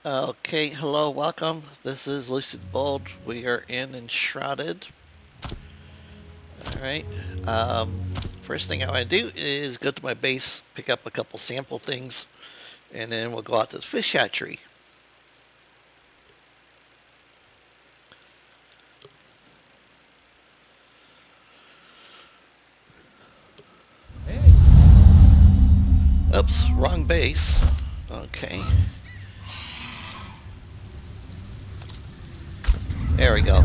Okay, hello, welcome. This is Lucid Bold. We are in Enshrouded. Alright. Um, First thing I want to do is go to my base, pick up a couple sample things, and then we'll go out to the fish hatchery. Oops, wrong base. Okay. There we go.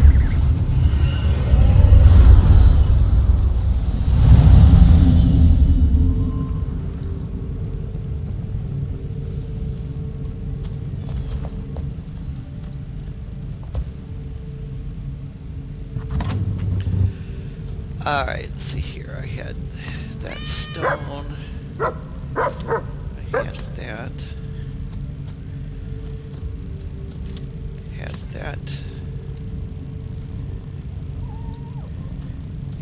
Alright, let's see here. I had that stone. I had that. Had that.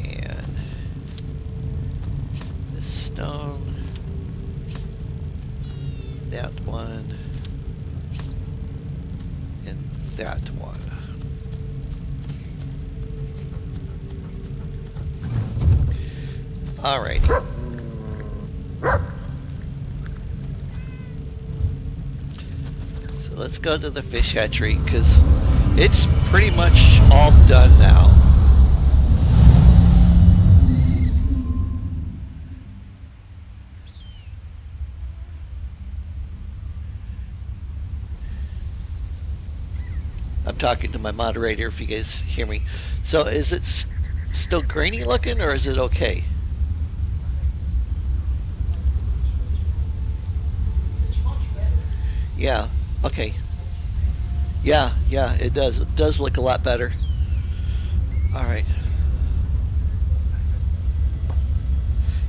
And this stone. That one. And that one. Alrighty. So let's go to the fish hatchery because it's pretty much all done now. I'm talking to my moderator if you guys hear me. So is it still grainy looking or is it okay? Yeah, okay. Yeah, it does. It does look a lot better. All right.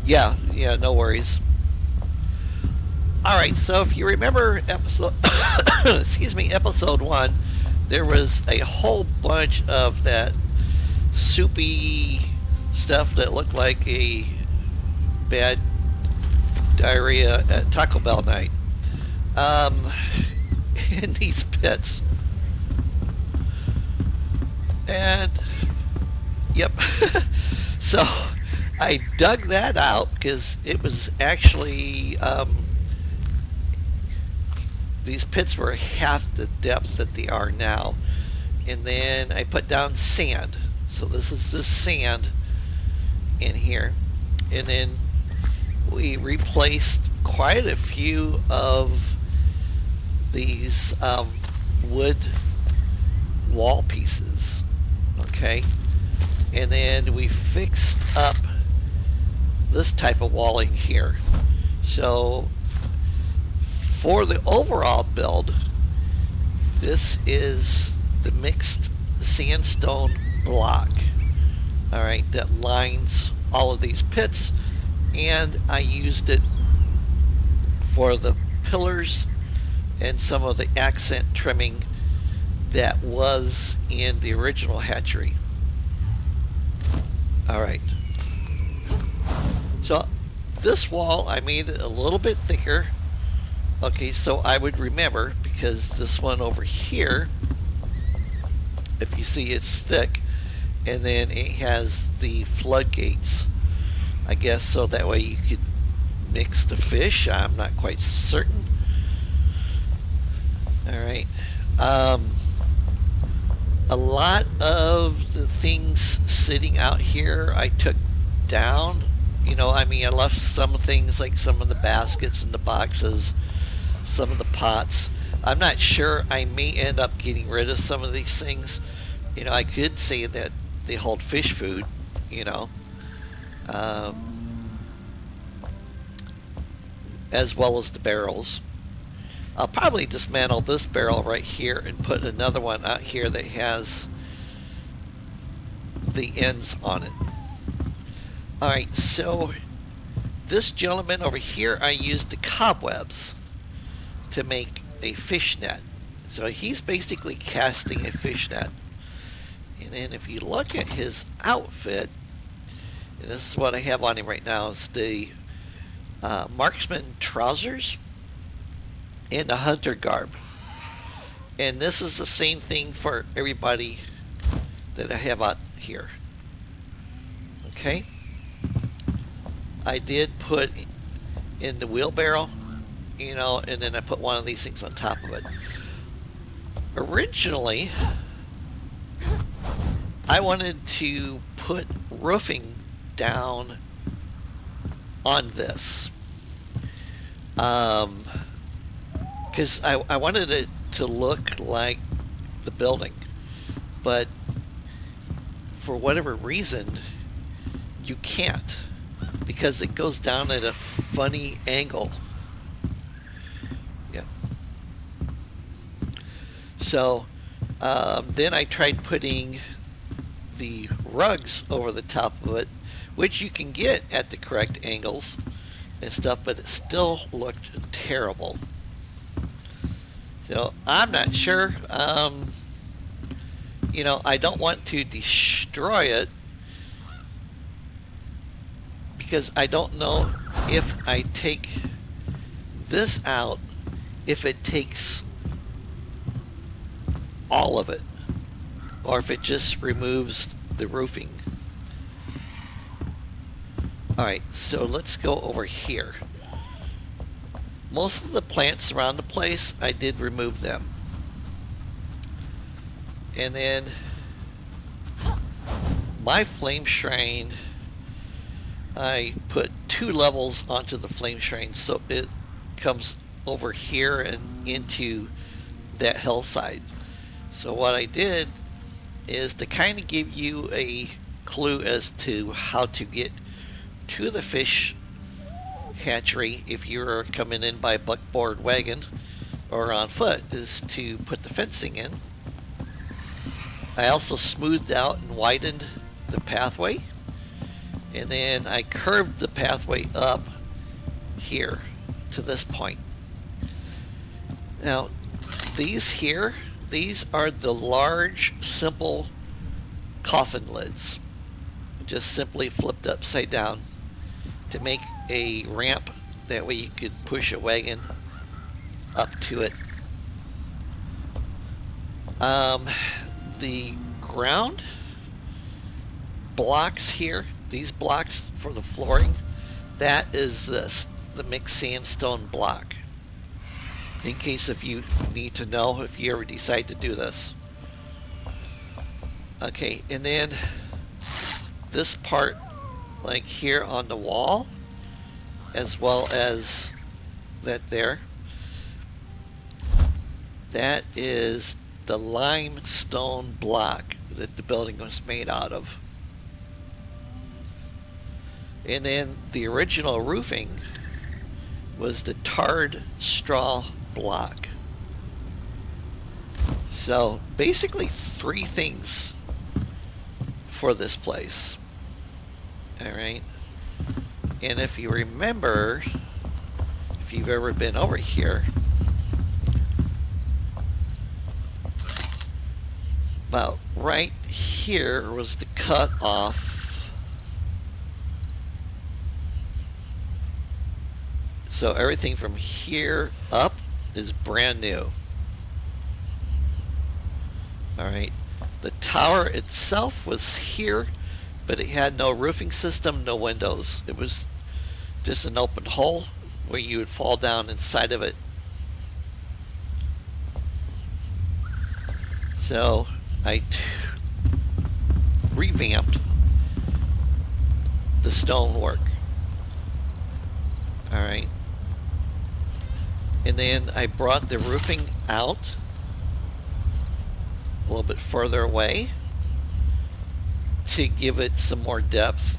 Yeah, no worries. All right, so if you remember episode, excuse me, episode 1, there was a whole bunch of that soupy stuff that looked like a bad diarrhea at Taco Bell night. Um, in these pits. And, yep. So I dug that out because it was actually, these pits were half the depth that they are now. And then I put down sand. So this is the sand in here. And then we replaced quite a few of these wood wall pieces. Okay. And then we fixed up this type of walling here. So for the overall build, this is the mixed sandstone block. All right, that lines all of these pits, and I used it for the pillars and some of the accent trimming that was in the original hatchery. All right. So this wall I made it a little bit thicker. Okay, so I would remember because this one over here, if you see, it's thick, and then it has the floodgates, I guess, so that way you could mix the fish. I'm not quite certain. All right. A lot of the things sitting out here I took down. I mean, I left some things like some of the baskets and the boxes, some of the pots. I'm not sure. I may end up getting rid of some of these things. I could say that they hold fish food, you know, um, as well as the barrels. I'll probably dismantle this barrel right here and put another one out here that has the ends on it. Alright, so this gentleman over here, I used the cobwebs to make a fish net. So he's basically casting a fish net. And then if you look at his outfit, and this is what I have on him right now, it's the marksman trousers and the hunter garb. And this is the same thing for everybody that I have out here. Okay. I did put in the wheelbarrow, you know, and then I put one of these things on top of it. Originally, I wanted to put roofing down on this. Because I wanted it to look like the building, but for whatever reason, you can't, because it goes down at a funny angle. Yeah. So then I tried putting the rugs over the top of it, which you can get at the correct angles and stuff, but it still looked terrible. So I'm not sure. You know, I don't want to destroy it because I don't know if I take this out, if it takes all of it, or if it just removes the roofing. Alright, so let's go over here. Most of the plants around the place, I did remove them. And then my flame shrine, I put 2 levels onto the flame shrine, so it comes over here and into that hillside. So what I did is to kind of give you a clue as to how to get to the fish hatchery if you're coming in by buckboard wagon or on foot, is to put the fencing in. I also smoothed out and widened the pathway, and then I curved the pathway up here to this point. Now these here, these are the large simple coffin lids, just simply flipped upside down to make a ramp. That way you could push a wagon up to it. The ground blocks here, these blocks for the flooring, that is the mixed sandstone block. In case if you need to know if you ever decide to do this. Okay, and then this part, like here on the wall, as well as that there, that is the limestone block that the building was made out of. And then the original roofing was the tarred straw block. So basically 3 things for this place. Alright. And if you remember, if you've ever been over here, about right here was the cut off. So everything from here up is brand new. Alright, the tower itself was here, but it had no roofing system, no windows. It was just an open hole where you would fall down inside of it. So I revamped the stonework. Alright. And then I brought the roofing out a little bit further away to give it some more depth.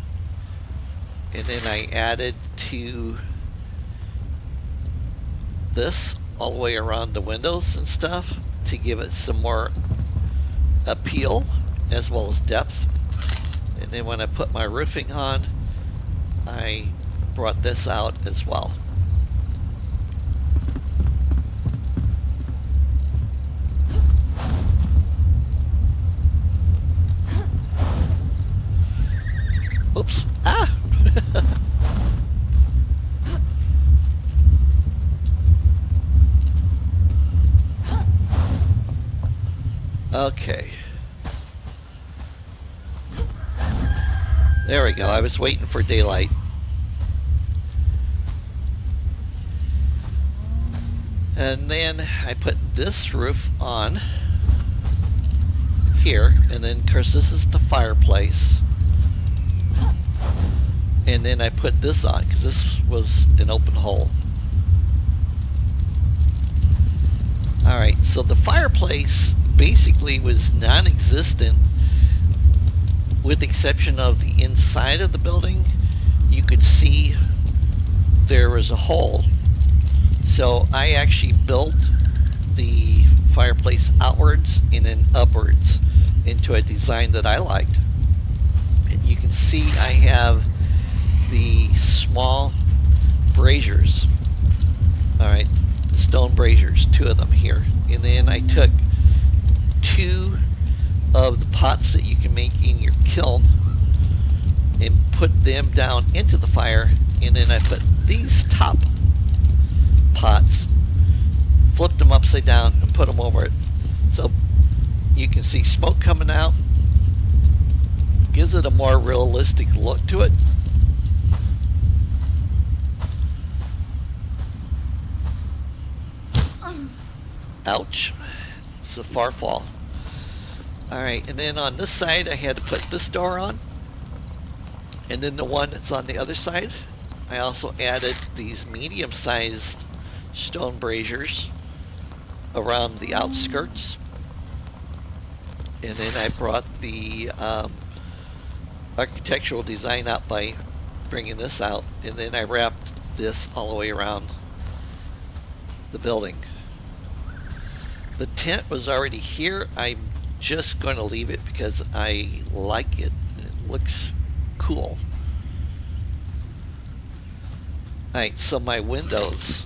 And then I added to this all the way around the windows and stuff to give it some more appeal as well as depth. And then when I put my roofing on, I brought this out as well. Oops. Ah! Okay. There we go. I was waiting for daylight. And then I put this roof on here, and then of course this is the fireplace. And then I put this on because this was an open hole. Alright, so the fireplace basically was non-existent with the exception of the inside of the building. You could see there was a hole. So I actually built the fireplace outwards and then upwards into a design that I liked. And you can see I have the small braziers. Alright, the stone braziers, 2 of them here. And then I took 2 of the pots that you can make in your kiln and put them down into the fire, and then I put these top pots, flipped them upside down and put them over it, so you can see smoke coming out. Gives it a more realistic look to it. Ouch, it's a far fall. Alright, and then on this side I had to put this door on, and then the one that's on the other side I also added these medium-sized stone braziers around the outskirts. And then I brought the architectural design out by bringing this out, and then I wrapped this all the way around the building. The tent was already here. I'm just going to leave it because I like it. It looks cool. Alright, so my windows,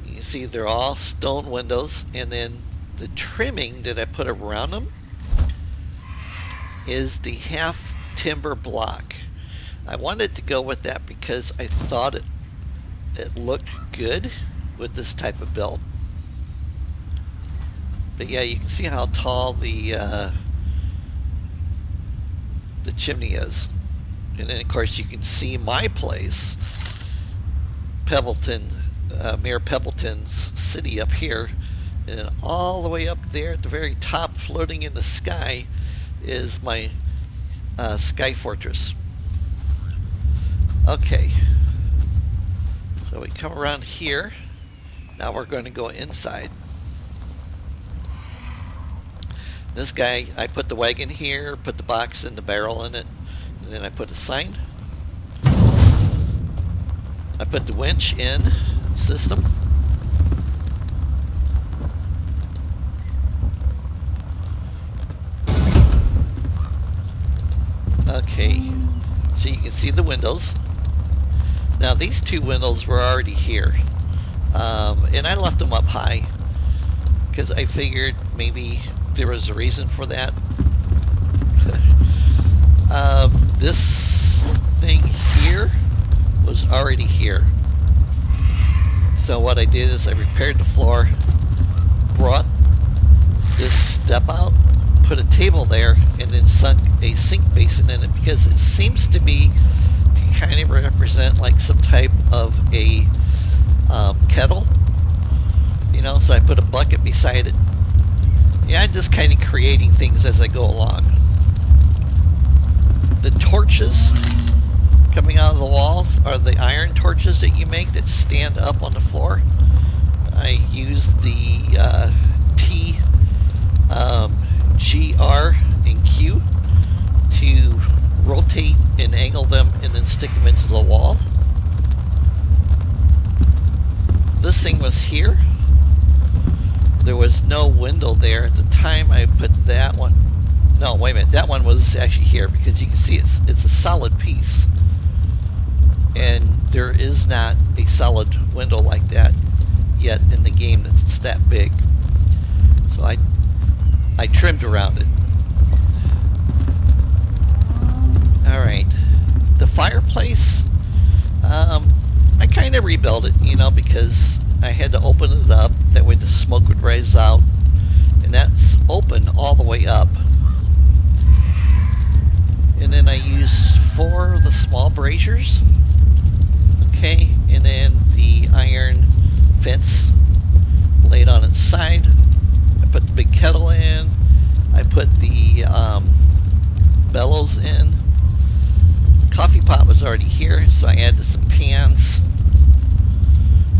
you can see they're all stone windows, and then the trimming that I put around them is the half timber block. I wanted to go with that because I thought it looked good with this type of build. But yeah, you can see how tall the chimney is. And then of course you can see my place, Pebbleton, Mayor Pebbleton's city up here, and then all the way up there at the very top, floating in the sky, is my sky fortress. Okay, so we come around here. Now we're going to go inside. This guy, I put the wagon here, put the box and the barrel in it, and then I put a sign. I put the winch in system. Okay, so you can see the windows. Now these 2 windows were already here, and I left them up high because I figured maybe there was a reason for that. This thing here was already here. So what I did is I repaired the floor, brought this step out, put a table there, and then sunk a sink basin in it because it seems to me to kind of represent like some type of a kettle, you know, so I put a bucket beside it. Yeah, I'm just kind of creating things as I go along. The torches coming out of the walls are the iron torches that you make that stand up on the floor. I used the T, G, R, and Q to rotate and angle them and then stick them into the wall. This thing was here. There was no window there at the time I put that one. No, wait a minute. That one was actually here because you can see it's a solid piece. And there is not a solid window like that yet in the game that's that big. So I trimmed around it. Alright. The fireplace, I kind of rebuilt it, you know, because I had to open it up. That way the smoke would rise out. And that's open all the braziers. Okay, and then the iron fence laid on its side. I put the big kettle in. I put the bellows in. Coffee pot was already here, so I added some pans.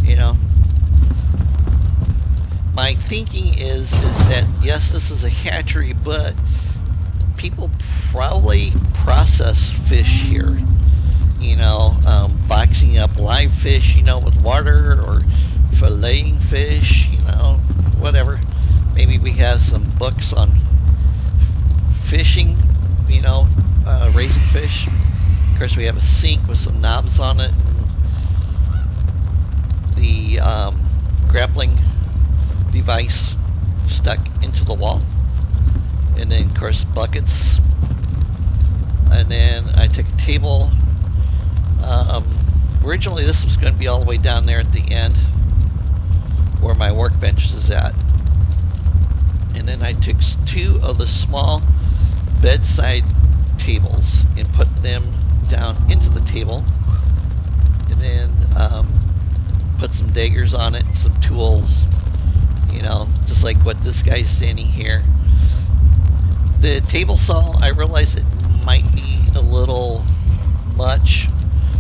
You know, my thinking is that yes, this is a hatchery, but people probably process fish here. You know, boxing up live fish, you know, with water, or filleting fish, you know, whatever. Maybe we have some books on fishing, you know, raising fish. Of course, we have a sink with some knobs on it. The grappling device stuck into the wall. And then, of course, buckets. And then I took a table. Originally, this was going to be all the way down there at the end where my workbench is at. And then I took 2 of the small bedside tables and put them down into the table. And then put some daggers on it, some tools, you know, just like what this guy's standing here. The table saw, I realize it might be a little much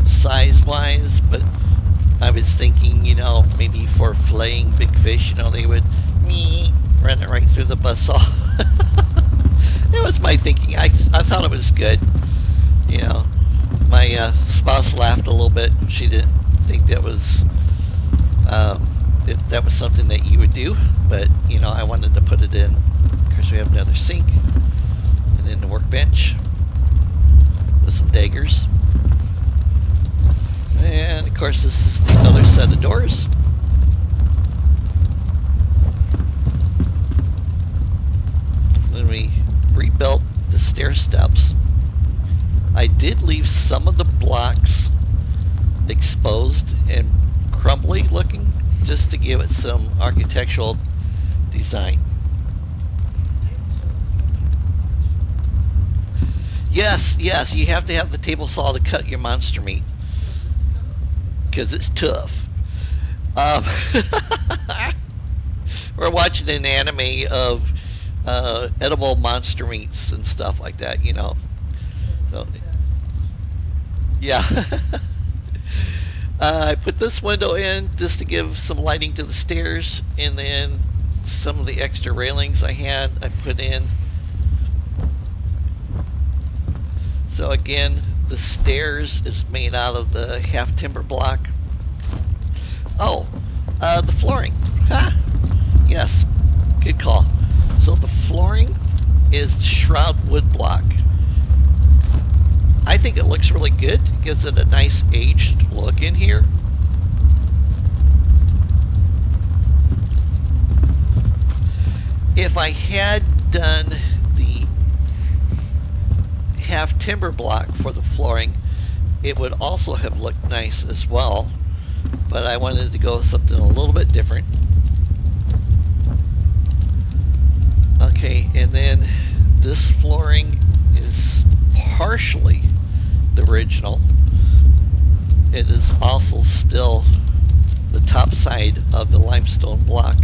size-wise, but I was thinking, you know, maybe for filleting big fish, you know, they would run it right through the buzzsaw. That was my thinking. I thought it was good. You know, my spouse laughed a little bit. She didn't think that was that was something that you would do, but you know, I wanted to put it in. Of course, we have another sink, and then the workbench with some daggers. And of course, this is the other set of doors. Then we rebuilt the stair steps. I did leave some of the blocks exposed and crumbly looking, just to give it some architectural design. Yes, you have to have the table saw to cut your monster meat, because it's tough. We're watching an anime of edible monster meats and stuff like that, you know. So, yeah. I put this window in just to give some lighting to the stairs, and then some of the extra railings I had, I put in. So again, the stairs is made out of the half timber block. Oh, the flooring. Yes, good call. So the flooring is the shroud wood block. I think it looks really good. It gives it a nice aged look in here. If I had done the half timber block for the flooring, it would also have looked nice as well, but I wanted to go with something a little bit different. Okay, and then this flooring is partially the original. It is also still the top side of the limestone block.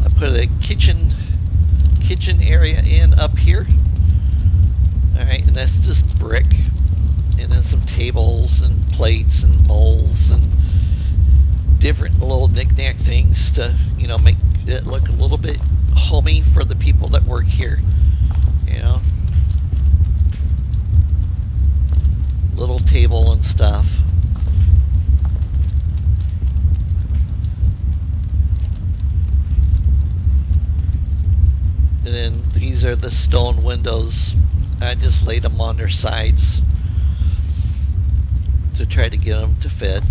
I put a kitchen area in up here. Alright, and that's just brick. And then some tables and plates and bowls and different little knick-knack things to, you know, make it look a little bit homey for the people that work here. You know, little table and stuff. And then these are the stone windows. I just laid them on their sides to try to get them to fit.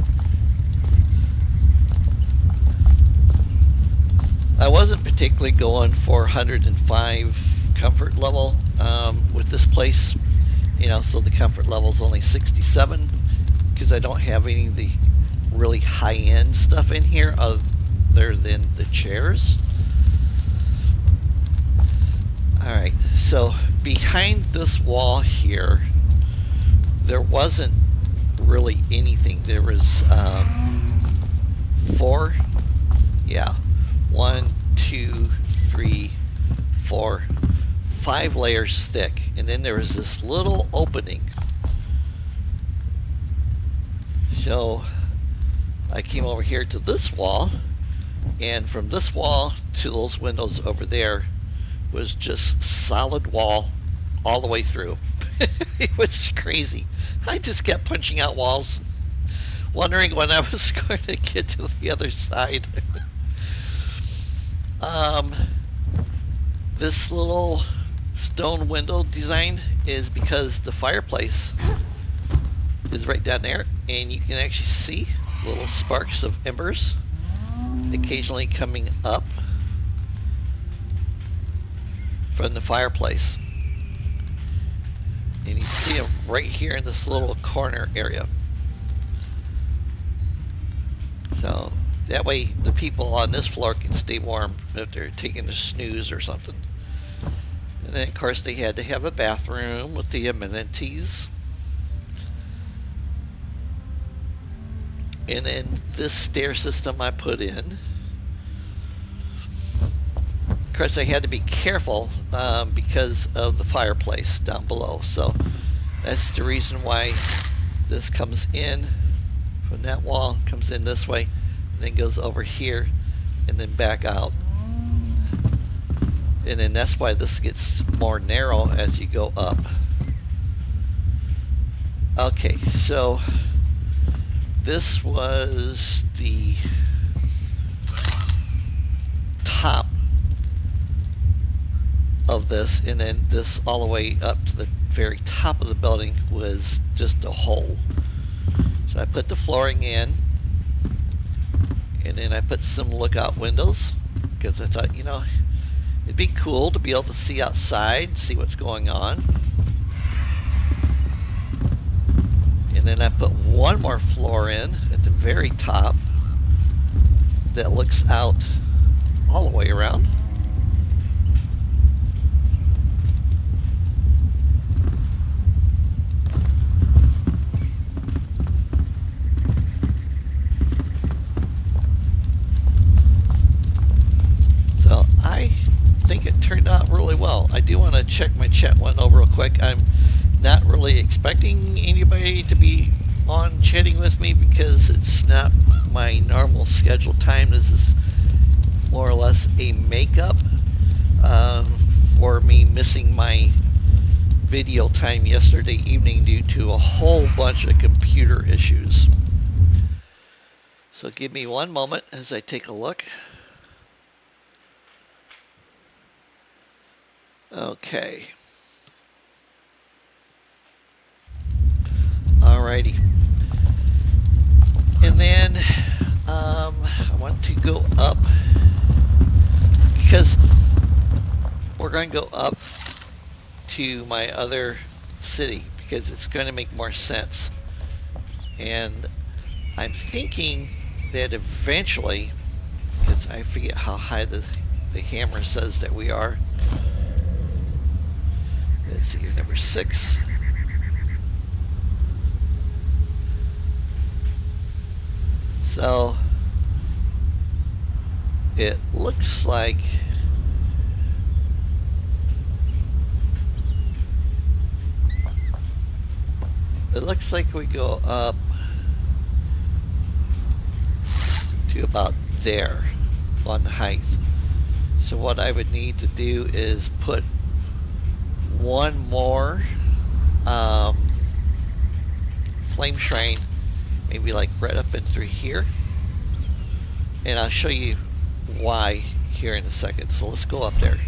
I wasn't particularly going for 105 comfort level with this place, you know, so the comfort level is only 67 because I don't have any of the really high-end stuff in here other than the chairs. Alright. Alright, so behind this wall here, there wasn't really anything. There was 4, yeah, 1, 2, 3, 4, 5 layers thick, and then there was this little opening. So I came over here to this wall, and from this wall to those windows over there was just solid wall all the way through. It was crazy. I just kept punching out walls, wondering when I was going to get to the other side. This little stone window design is because the fireplace is right down there, and you can actually see little sparks of embers occasionally coming up from the fireplace. And you see them right here in this little corner area. So that way the people on this floor can stay warm if they're taking a snooze or something. And then of course they had to have a bathroom with the amenities. And then this stair system I put in. Of course I had to be careful because of the fireplace down below. So that's the reason why this comes in from that wall, comes in this way, and then goes over here and then back out. And then that's why this gets more narrow as you go up. Okay, so this was the top of this, and then this all the way up to the very top of the building was just a hole. So I put the flooring in, and then I put some lookout windows because I thought, you know, it'd be cool to be able to see outside, see what's going on. And then I put one more floor in at the very top that looks out all the way around. So I think it turned out really well. I do want to check my chat one over real quick. I'm not really expecting anybody to be on chatting with me because it's not my normal scheduled time. This is more or less a makeup for me missing my video time yesterday evening due to a whole bunch of computer issues. So give me one moment as I take a look. Okay. Alrighty. And then I want to go up because we're going to go up to my other city because it's going to make more sense. And I'm thinking that eventually, because I forget how high the hammer says that we are. Let's see, number 6. So it looks like we go up to about there on height. So what I would need to do is put one more flame shrine, maybe like right up in through here, and I'll show you why here in a second. So let's go up there.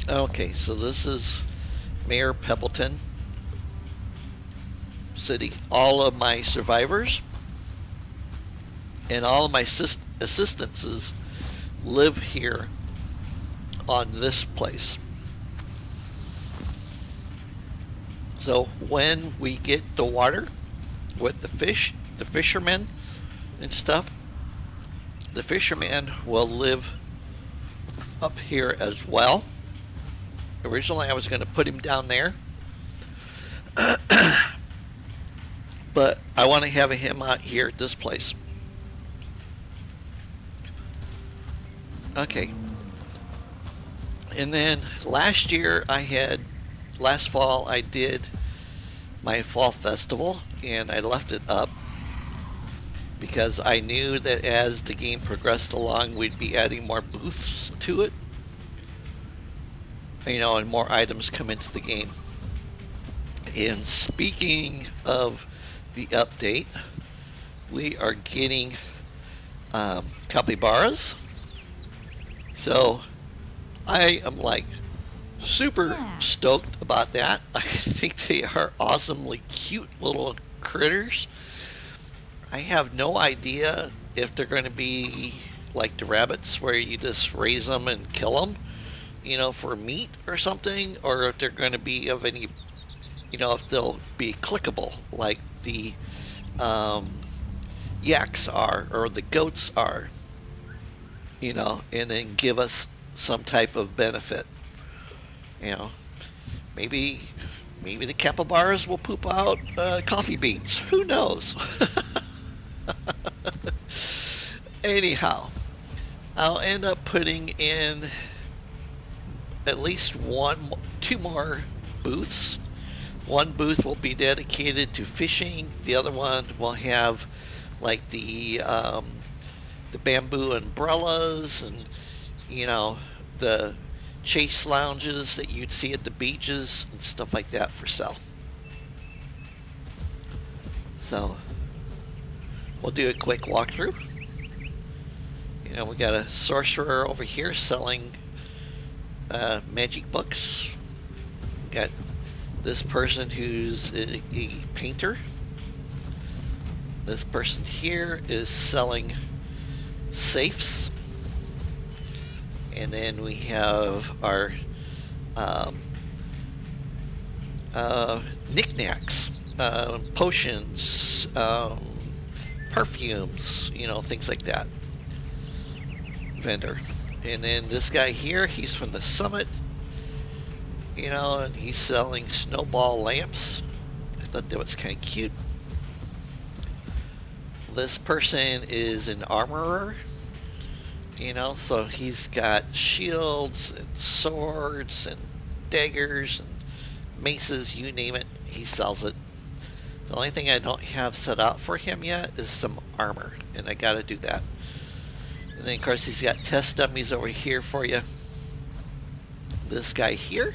Okay, so this is Mayor Pebbleton City. All of my survivors and all of my assistants live here on this place. So when we get the water with the fish, the fishermen and stuff, the fisherman will live up here as well. Originally, I was going to put him down there, but I want to have him out here at this place. Okay. And then last fall, I did my fall festival, and I left it up because I knew that as the game progressed along, we'd be adding more booths to it, and more items come into the game. And speaking of the update, we are getting capybaras. So I am like super stoked about that. I think they are awesomely cute little critters. I have no idea if they're going to be like the rabbits where you just raise them and kill them, for meat or something, or if they're going to be of any, if they'll be clickable like the yaks are or the goats are, and then give us some type of benefit. Maybe the capybaras will poop out coffee beans. Who knows? Anyhow, I'll end up putting in at least two more booths. One booth will be dedicated to fishing. The other one will have like the bamboo umbrellas and the chase lounges that you'd see at the beaches and stuff like that for sale. So we'll do a quick walkthrough. We got a sorcerer over here selling magic books. We got this person who's a painter. This person here is selling safes. And then we have our knickknacks, potions, perfumes, things like that. Vendor. And then this guy here, he's from the summit, and he's selling snowball lamps. I thought that was kind of cute. This person is an armorer, so he's got shields and swords and daggers and maces, you name it, he sells it. The only thing I don't have set out for him yet is some armor, and I gotta do that. And then of course he's got test dummies over here for you. This guy here,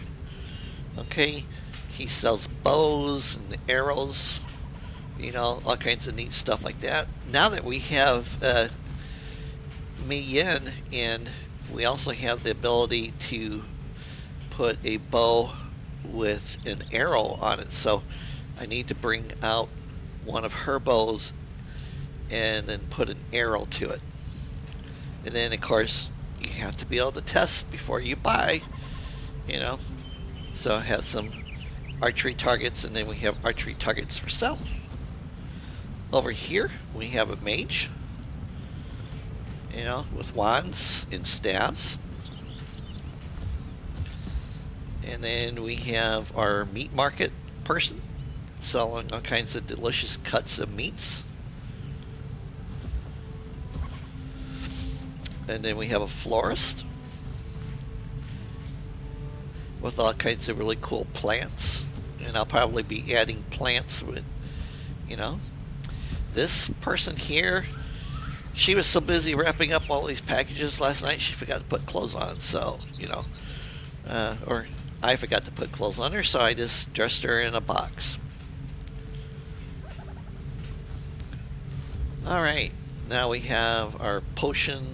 okay, he sells bows and arrows, all kinds of neat stuff like that. Now that we have Mei Yin, and we also have the ability to put a bow with an arrow on it, so I need to bring out one of her bows and then put an arrow to it. And then of course you have to be able to test before you buy, so I have some archery targets, and then we have archery targets for sale. Over here we have a mage, with wands and staves. And then we have our meat market person selling all kinds of delicious cuts of meats. And then we have a florist with all kinds of really cool plants. And I'll probably be adding plants with, this person here, she was so busy wrapping up all these packages last night, she forgot to put clothes on. So, or I forgot to put clothes on her, so I just dressed her in a box. Alright, now we have our potion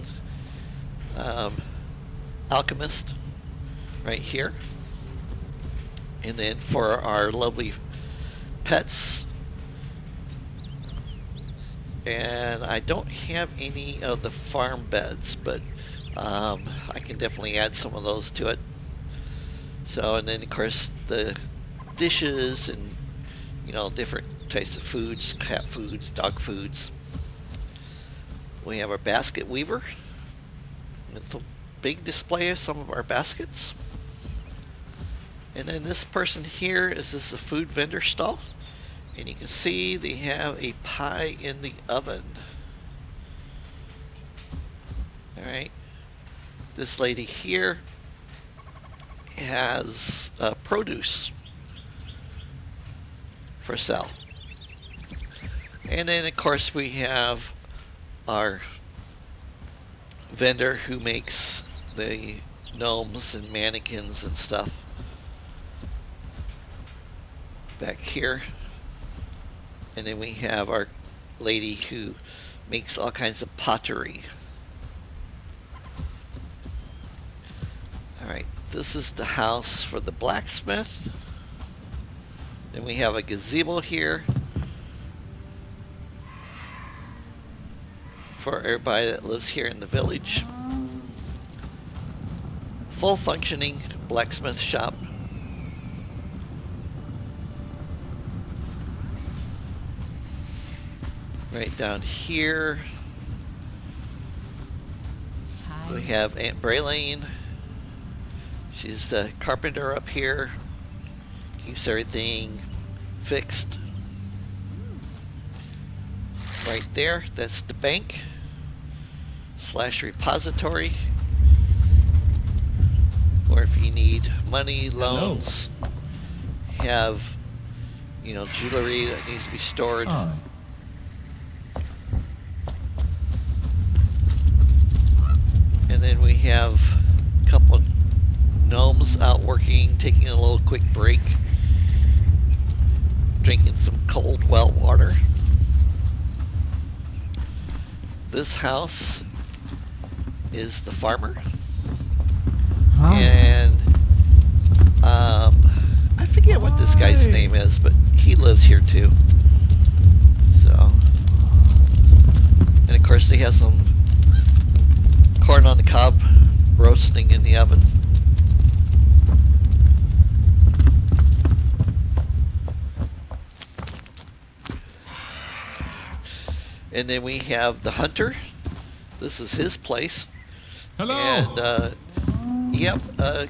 alchemist right here. And then for our lovely pets, and I don't have any of the farm beds, but I can definitely add some of those to it. So, and then of course the dishes and, you know, different types of foods, cat foods, dog foods. We have our basket weaver with a big display of some of our baskets. And then this person here is just a food vendor stall. And you can see they have a pie in the oven. Alright. This lady here has produce for sale. And then of course we have our vendor who makes the gnomes and mannequins and stuff back here. And then we have our lady who makes all kinds of pottery. Alright, this is the house for the blacksmith. Then we have a gazebo here for everybody that lives here in the village. Full functioning blacksmith shop. Right down here we have Aunt Braylene. She's the carpenter up here. Keeps everything fixed. Right there, that's the bank / repository, or if you need money, loans, have, you know, jewelry that needs to be stored. And then we have a couple gnomes out working, taking a little quick break, drinking some cold well water. This house is the farmer, and I forget what this guy's name is, but he lives here too. So, and of course they have some corn on the cob roasting in the oven. And then we have the hunter. This is his place. Hello. And yep,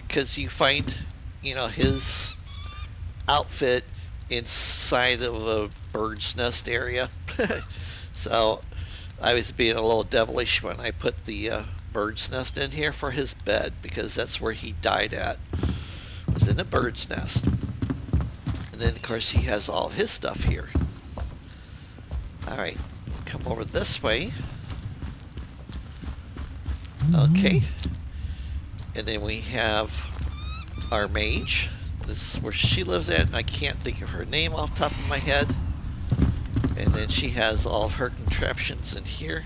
because you find, you know, his outfit inside of a bird's nest area. So I was being a little devilish when I put the bird's nest in here for his bed, because that's where he died at, was in a bird's nest. And then of course he has all of his stuff here. Alright, come over this way. Okay. And then we have our mage. This is where she lives at, and I can't think of her name off the top of my head. And then she has all of her contraptions in here.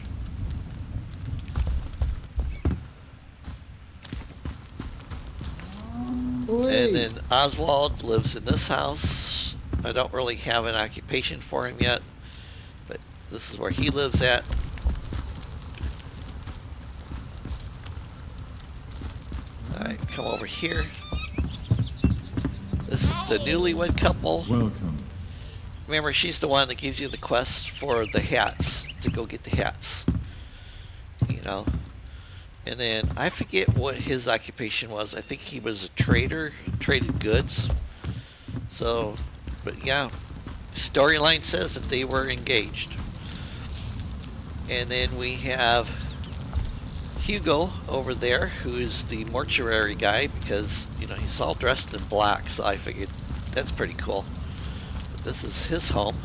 And then Oswald lives in this house. I don't really have an occupation for him yet, but this is where he lives at. Alright, come over here. This is the newlywed couple. Welcome. Remember, she's the one that gives you the quest for the hats, to go get the hats. You know. And then, I forget what his occupation was. I think he was a trader, traded goods. So, but yeah, storyline says that they were engaged. And then we have Hugo over there, who is the mortuary guy, because, you know, he's all dressed in black, so I figured that's pretty cool. But this is his home.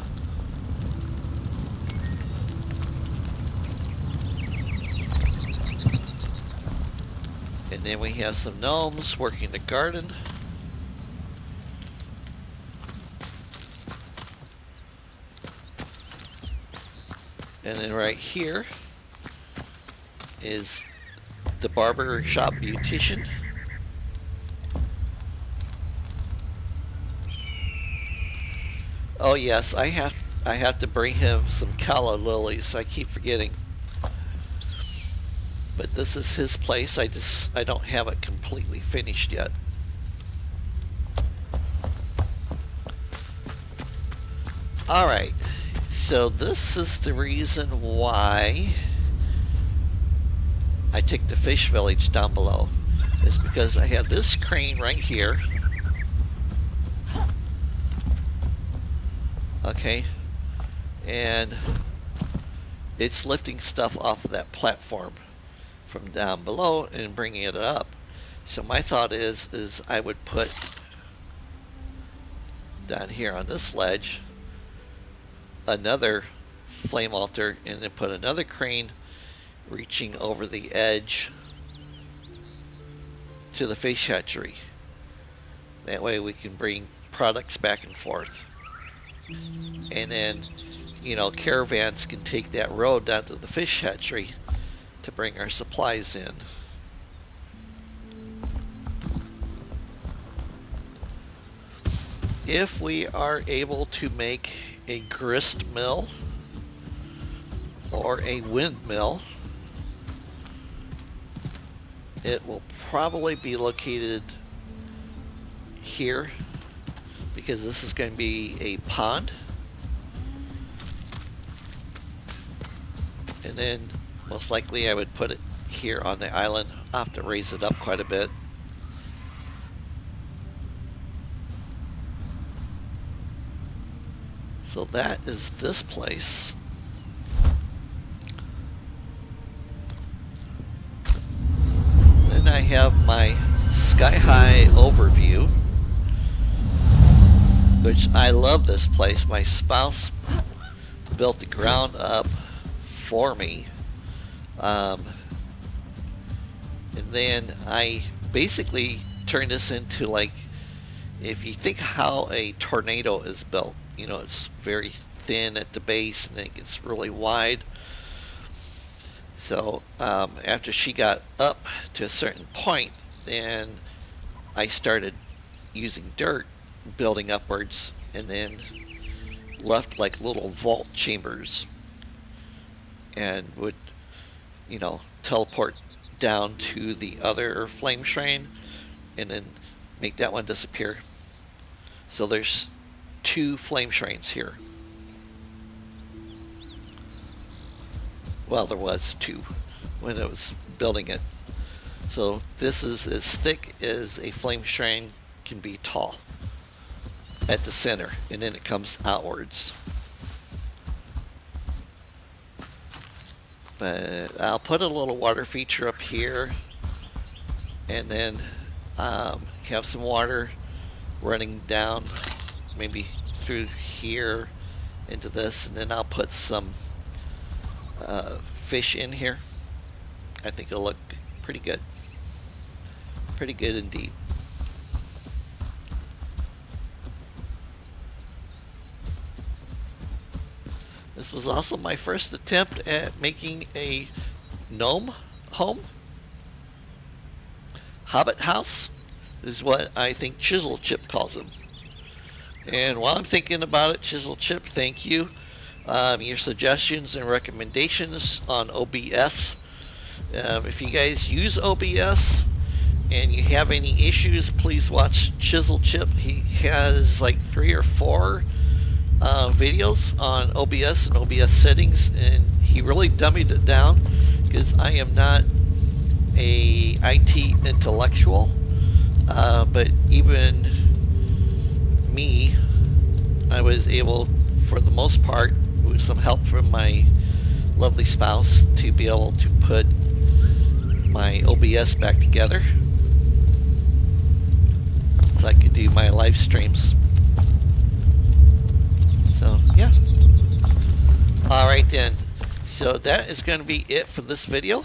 And then we have some gnomes working the garden. And then right here is the barber shop beautician. Oh yes, I have to bring him some calla lilies. I keep forgetting. But this is his place. I don't have it completely finished yet. Alright, so this is the reason why I took the fish village down below. Is because I have this crane right here. Okay, and it's lifting stuff off of that platform from down below and bringing it up. So my thought is I would put down here on this ledge another flame altar and then put another crane reaching over the edge to the fish hatchery. That way we can bring products back and forth. And then, you know, caravans can take that road down to the fish hatchery to bring our supplies in. If we are able to make a grist mill or a windmill, it will probably be located here because this is going to be a pond. And then most likely I would put it here on the island. I'll have to raise it up quite a bit. So that is this place. Then I have my sky-high overview, which I love this place. My spouse built the ground up for me. And then I basically turned this into, like, if you think how a tornado is built, you know, it's very thin at the base and it gets really wide. So after she got up to a certain point, then I started using dirt, building upwards, and then left like little vault chambers and would, you know, teleport down to the other flame shrine and then make that one disappear. So there's 2 flame shrines here. Well, there was 2 when I was building it. So this is as thick as a flame shrine can be tall at the center, and then it comes outwards. But I'll put a little water feature up here, and then have some water running down maybe through here into this, and then I'll put some fish in here. I think it'll look pretty good. Pretty good indeed. This was also my first attempt at making a gnome home. Hobbit house is what I think Chisel Chip calls them. And while I'm thinking about it, Chisel Chip, thank you. Your suggestions and recommendations on OBS. If you guys use OBS and you have any issues, please watch Chisel Chip. He has like 3 or 4 videos on OBS and OBS settings, and he really dummied it down because I am not a IT intellectual, but even me, I was able, for the most part, with some help from my lovely spouse, to be able to put my OBS back together so I could do my live streams. So yeah. Alright then, so that is going to be it for this video.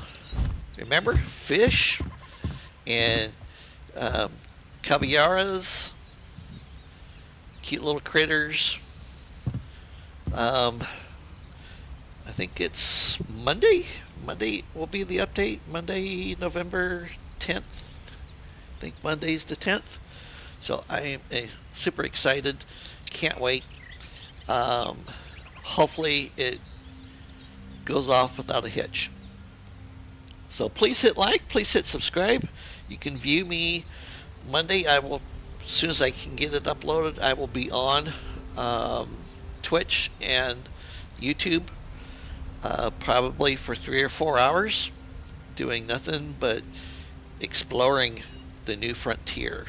Remember, fish and capibaras, cute little critters. I think it's Monday. Monday will be the update. Monday, November 10th. I think Monday's the 10th. So I am super excited. Can't wait. Hopefully it goes off without a hitch. So please hit like, please hit subscribe. You can view me Monday. I will, as soon as I can get it uploaded, I will be on Twitch and YouTube, probably for 3 or 4 hours, doing nothing but exploring the new frontier.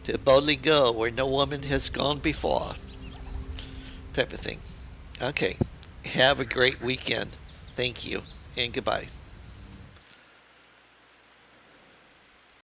To boldly go where no woman has gone before, type of thing. Okay. Have a great weekend. Thank you, and goodbye.